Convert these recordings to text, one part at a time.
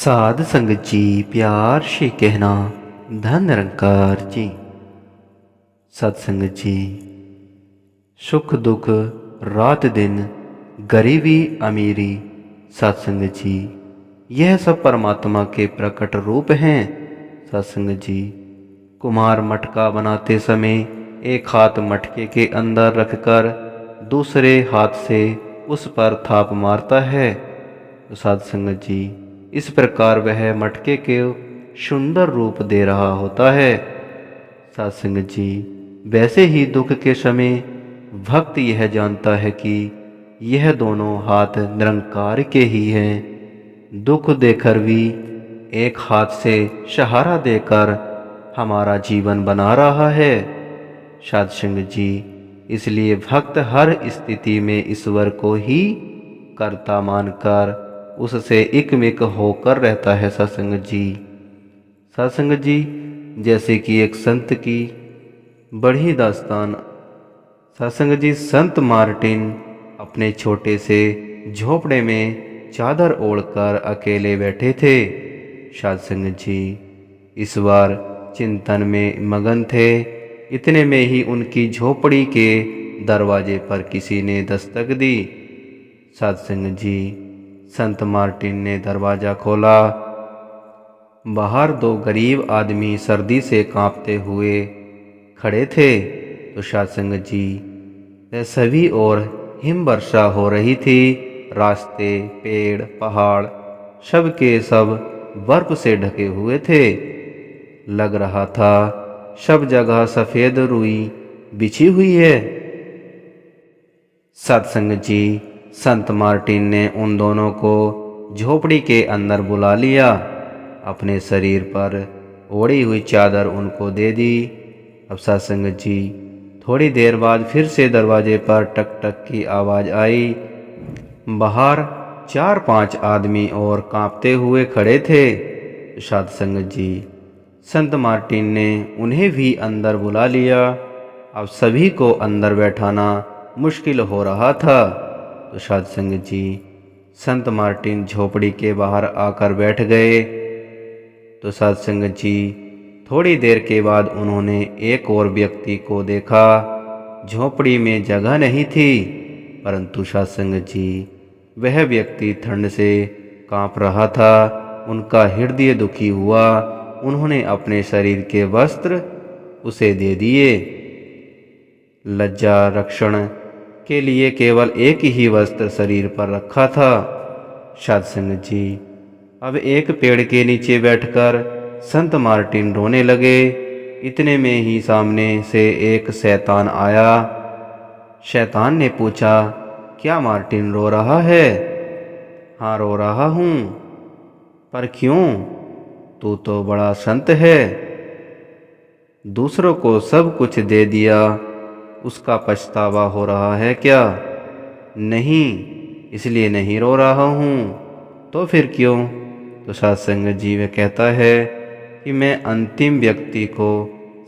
साध संगत जी प्यार से कहना धन निरंकार जी। सत्संगत जी सुख दुख रात दिन गरीबी अमीरी सत्संगत जी यह सब परमात्मा के प्रकट रूप हैं। सत्संगत जी कुम्हार मटका बनाते समय एक हाथ मटके के अंदर रखकर दूसरे हाथ से उस पर थाप मारता है। तो सत्संगत जी इस प्रकार वह मटके के सुंदर रूप दे रहा होता है। सत्संगत जी वैसे ही दुख के समय भक्त यह जानता है कि यह दोनों हाथ निरंकार के ही हैं। दुख देकर भी एक हाथ से सहारा देकर हमारा जीवन बना रहा है। सत्संगत जी इसलिए भक्त हर स्थिति में ईश्वर को ही कर्ता मानकर उससे एकमिक होकर रहता है। सत्संगत जी जैसे कि एक संत की बड़ी दास्तान। सत्संगत जी संत मार्टिन अपने छोटे से झोपड़े में चादर ओढ़कर अकेले बैठे थे। सत्संगत जी इस बार चिंतन में मगन थे। इतने में ही उनकी झोपड़ी के दरवाजे पर किसी ने दस्तक दी। सत्संगत जी संत मार्टिन ने दरवाज़ा खोला। बाहर दो गरीब आदमी सर्दी से कांपते हुए खड़े थे। तो सत्संगत जी वह सभी ओर हिम वर्षा हो रही थी। रास्ते पेड़ पहाड़ सब के सब बर्फ से ढके हुए थे। लग रहा था सब जगह सफ़ेद रुई बिछी हुई है। सत्संगत जी संत मार्टिन ने उन दोनों को झोपड़ी के अंदर बुला लिया। अपने शरीर पर ओढ़ी हुई चादर उनको दे दी। अब सत्संगत जी थोड़ी देर बाद फिर से दरवाजे पर टक टक की आवाज़ आई। बाहर 4-5 आदमी और कांपते हुए खड़े थे। सत्संगत जी संत मार्टिन ने उन्हें भी अंदर बुला लिया। अब सभी को अंदर बैठाना मुश्किल हो रहा था। तो सत्संगत जी संत मार्टिन झोपड़ी के बाहर आकर बैठ गए। तो सत्संगत जी थोड़ी देर के बाद उन्होंने एक और व्यक्ति को देखा। झोपड़ी में जगह नहीं थी, परंतु सत्संगत जी वह व्यक्ति ठंड से कांप रहा था। उनका हृदय दुखी हुआ। उन्होंने अपने शरीर के वस्त्र उसे दे दिए। लज्जा रक्षण के लिए केवल एक ही वस्त्र शरीर पर रखा था। सत्संगत जी अब एक पेड़ के नीचे बैठकर संत मार्टिन रोने लगे। इतने में ही सामने से एक शैतान आया। शैतान ने पूछा, क्या मार्टिन रो रहा है? हाँ रो रहा हूँ। पर क्यों? तू तो बड़ा संत है, दूसरों को सब कुछ दे दिया, उसका पछतावा हो रहा है क्या? नहीं, इसलिए नहीं रो रहा हूँ। तो फिर क्यों? तो सत्संगत जी वह कहता है कि मैं अंतिम व्यक्ति को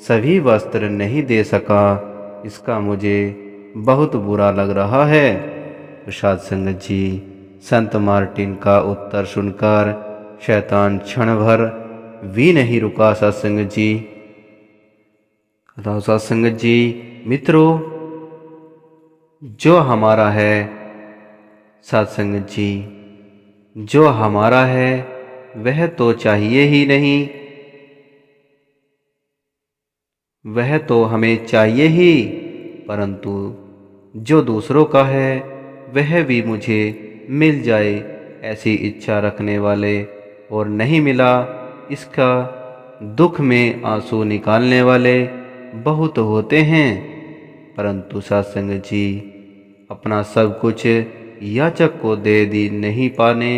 सभी वस्त्र नहीं दे सका, इसका मुझे बहुत बुरा लग रहा है। तो सत्संगत जी संत मार्टिन का उत्तर सुनकर शैतान क्षण भर भी नहीं रुका। सत्संगत जी सत्संगत जी मित्रों जो हमारा है, सत्संगत जी जो हमारा है वह तो चाहिए ही नहीं, वह तो हमें चाहिए ही, परंतु जो दूसरों का है वह भी मुझे मिल जाए ऐसी इच्छा रखने वाले और नहीं मिला इसका दुख में आंसू निकालने वाले बहुत होते हैं। परंतु सत्संगत जी अपना सब कुछ याचक को दे दी नहीं पाने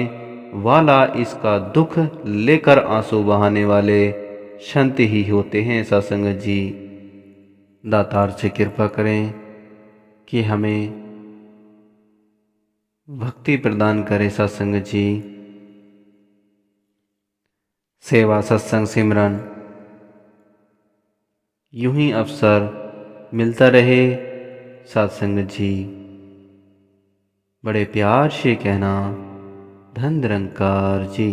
वाला इसका दुख लेकर आंसू बहाने वाले संत ही होते हैं। सत्संगत जी दातार से कृपा करें कि हमें भक्ति प्रदान करे। सत्संगत जी सेवा सत्संग सिमरन यूं ही अवसर मिलता रहे। सत्संगत जी बड़े प्यार से कहना धन निरंकार जी।